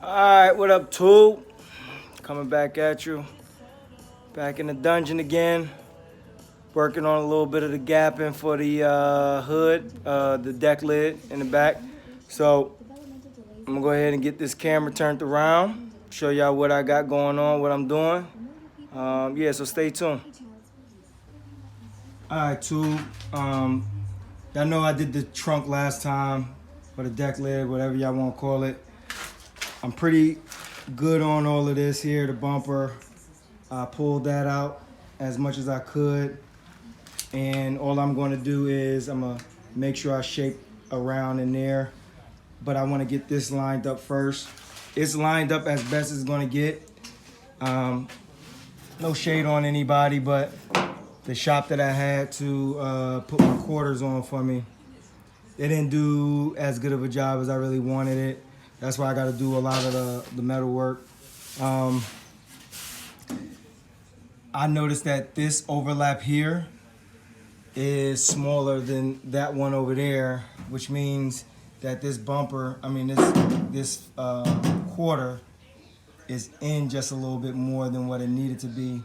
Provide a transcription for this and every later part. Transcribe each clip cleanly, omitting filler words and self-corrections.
Alright, what up, Tube? Coming back at you. Back in the dungeon again. Working on a little bit of the gapping for the hood, the deck lid in the back. So, I'm gonna go ahead and get this camera turned around. Show y'all what I got going on, what I'm doing. Yeah, so stay tuned. Alright, Tube. Y'all know I did the trunk last time, or the deck lid, whatever y'all want to call it. I'm pretty good on all of this here, the bumper. I pulled that out as much as I could. And all I'm going to do is I'm going to make sure I shape around in there. But I want to get this lined up first. It's lined up as best it's going to get. No shade on anybody, but the shop that I had to put my quarters on for me, they didn't do as good of a job as I really wanted it. That's why I got to do a lot of the metal work. I noticed that this overlap here is smaller than that one over there, which means that this bumper, this quarter is in just a little bit more than what it needed to be.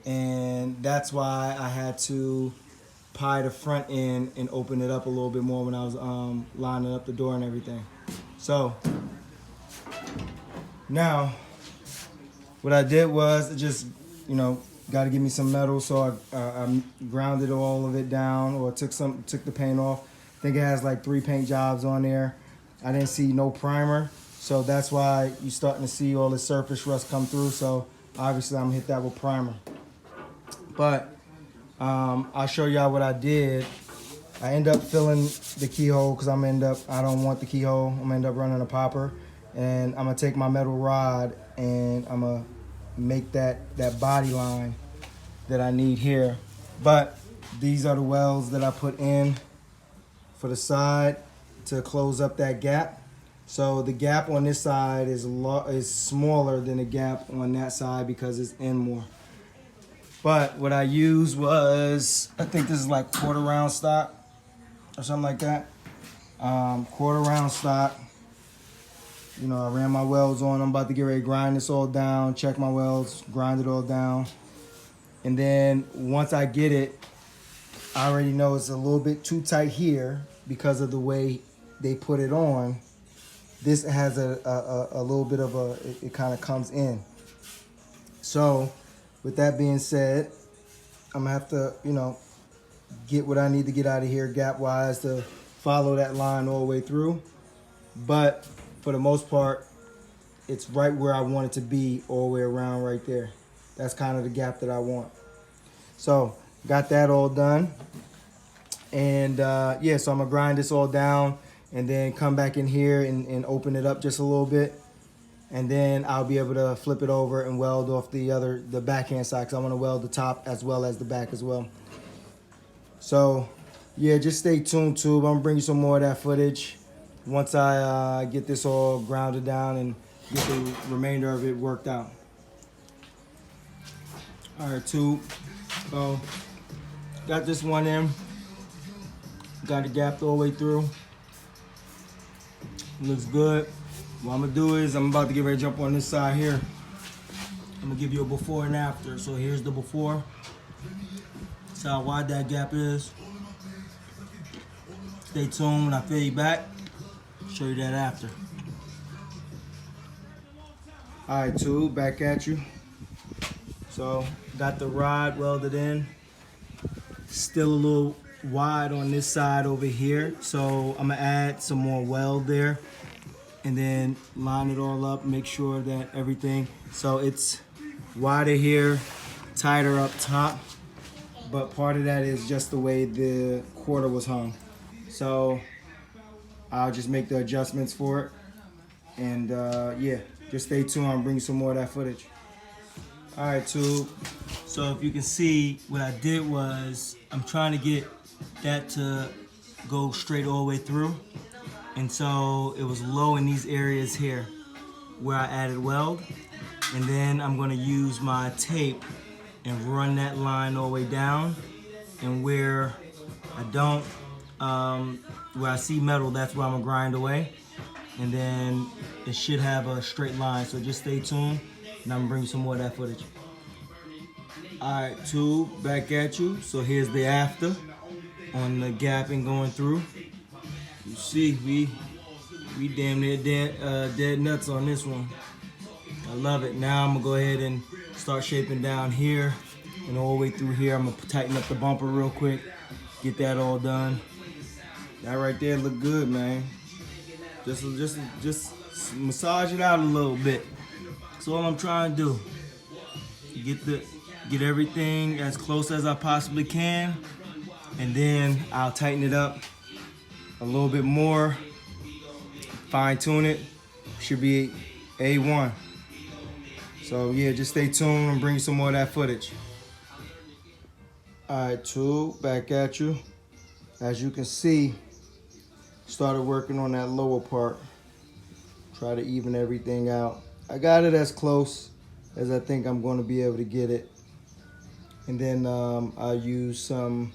And that's why I had to pie the front end and open it up a little bit more when I was lining up the door and everything. So now what I did was just, got to give me some metal. So I grounded all of it down, or took the paint off. I think it has like 3 paint jobs on there. I didn't see no primer, so that's why you're starting to see all the surface rust come through. So obviously I'm gonna hit that with primer. But I'll show y'all what I did. I end up filling the keyhole because I don't want the keyhole. I'm gonna end up running a popper, and I'm gonna take my metal rod and I'm gonna make that body line that I need here. But these are the welds that I put in for the side to close up that gap. So the gap on this side is smaller than the gap on that side because it's in more. But what I used was, I think this is like quarter round stock or something like that. Quarter round stock. I ran my welds on. I'm about to get ready to grind this all down, check my welds, grind it all down. And then once I get it, I already know it's a little bit too tight here because of the way they put it on. This has a little bit of it kind of comes in. So with that being said, I'm gonna have to, get what I need to get out of here gap wise to follow that line all the way through. But for the most part, it's right where I want it to be all the way around right there. That's kind of the gap that I want. So got that all done. And yeah, so I'm gonna grind this all down and then come back in here and open it up just a little bit. And then I'll be able to flip it over and weld off the backhand side, because I want to weld the top as well as the back as well. So yeah, just stay tuned, tube. I'm gonna bring you some more of that footage once I get this all grounded down and get the remainder of it worked out. All right, tube. So got this one in. Got it gapped all the way through. Looks good. What I'm gonna do is I'm about to get ready to jump on this side here. I'm gonna give you a before and after. So here's the before. See how wide that gap is. Stay tuned when I fade back. Show you that after. All right, tube, back at you. So got the rod welded in. Still a little wide on this side over here, so I'm gonna add some more weld there and then line it all up, make sure that everything, so it's wider here, tighter up top, but part of that is just the way the quarter was hung. So I'll just make the adjustments for it, and yeah, just stay tuned. I'll bring some more of that footage. All right, tube. So if you can see, what I did was I'm trying to get that to go straight all the way through, and so it was low in these areas here where I added weld, and then I'm going to use my tape and run that line all the way down, and where I don't, where I see metal, that's where I'm going to grind away. and then it should have a straight line. So just stay tuned, and I'm gonna bring you some more of that footage. All right, two, back at you. So here's the after on the gapping going through. You see, we damn near dead nuts on this one. I love it. Now I'm gonna go ahead and start shaping down here and all the way through here. I'm gonna tighten up the bumper real quick, get that all done. That right there look good, man. Just massage it out a little bit. That's all I'm trying to do. Get everything as close as I possibly can, and then I'll tighten it up a little bit more, fine tune it. Should be A1. So yeah, just stay tuned and bring some more of that footage. All right, two, back at you. As you can see, started working on that lower part. Try to even everything out. I got it as close as I think I'm going to be able to get it. And then I'll use some,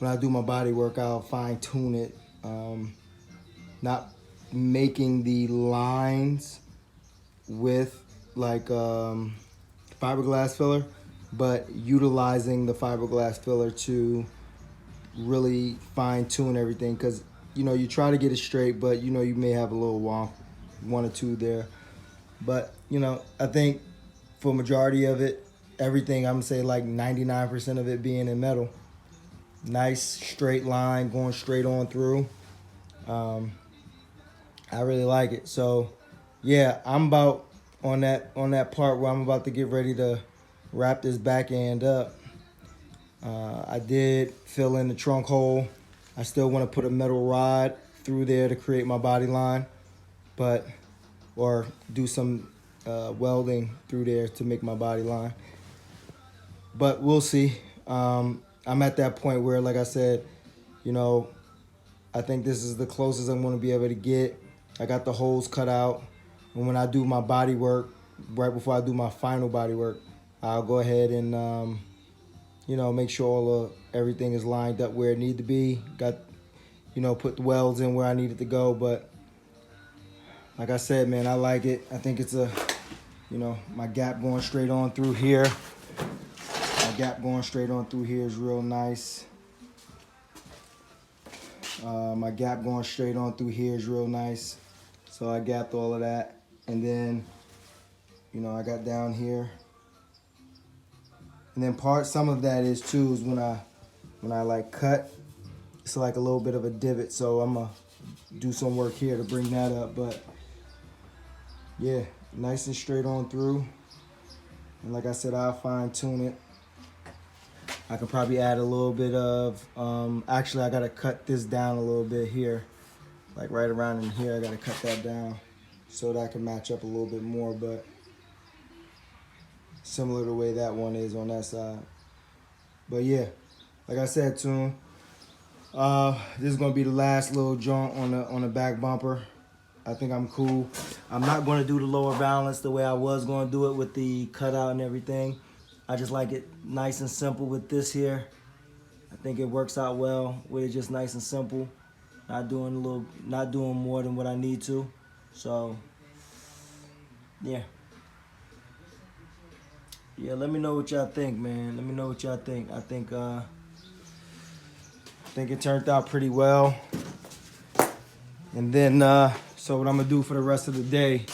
when I do my body work, I'll fine tune it. Not making the lines with like fiberglass filler, but utilizing the fiberglass filler to really fine tune everything, because you know you try to get it straight, but you know you may have a little wonk, one or two there. But you know, I think for majority of it, everything, I'm gonna say like 99% of it being in metal, nice straight line going straight on through. I really like it. So yeah, I'm about on that part where I'm about to get ready to wrap this back end up. I did fill in the trunk hole. I still want to put a metal rod through there to create my body line, or do some welding through there to make my body line. But we'll see. I'm at that point where, like I said, you know, I think this is the closest I'm going to be able to get. I got the holes cut out. And when I do my body work, right before I do my final body work, I'll go ahead and, you know, make sure everything is lined up where it need to be. Got, you know, put the welds in where I need it to go. But like I said, man, I like it. I think it's you know, my gap going straight on through here. My gap going straight on through here is real nice. My gap going straight on through here is real nice. So I gapped all of that. And then, you know, I got down here. And then some of that is too, is when I like cut, it's like a little bit of a divot. So I'm gonna do some work here to bring that up. But yeah, nice and straight on through. And like I said, I'll fine tune it. I could probably add a little bit of, actually I gotta cut this down a little bit here. Like right around in here, I gotta cut that down so that I can match up a little bit more, but similar to the way that one is on that side. But yeah, like I said to him, this is gonna be the last little joint on the back bumper. I think I'm cool. I'm not gonna do the lower balance the way I was gonna do it with the cutout and everything. I just like it nice and simple with this here. I think it works out well with it just nice and simple. Not doing more than what I need to. So yeah. Yeah, let me know what y'all think, man. Let me know what y'all think. I think it turned out pretty well. And then so what I'm gonna do for the rest of the day,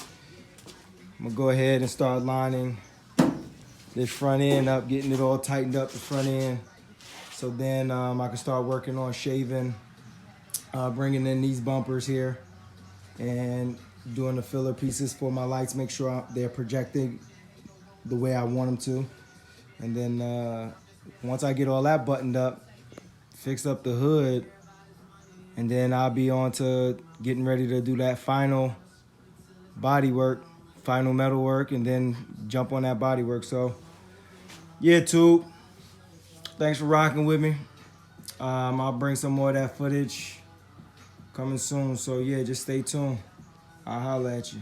I'm gonna go ahead and start lining this front end up, getting it all tightened up, the front end. So then I can start working on shaving, bringing in these bumpers here and doing the filler pieces for my lights, make sure they're projecting the way I want them to. And then once I get all that buttoned up, fix up the hood, and then I'll be on to getting ready to do that final body work, final metal work, and then jump on that body work. So yeah, tube, thanks for rocking with me. I'll bring some more of that footage coming soon. So yeah, just stay tuned. I'll holler at you.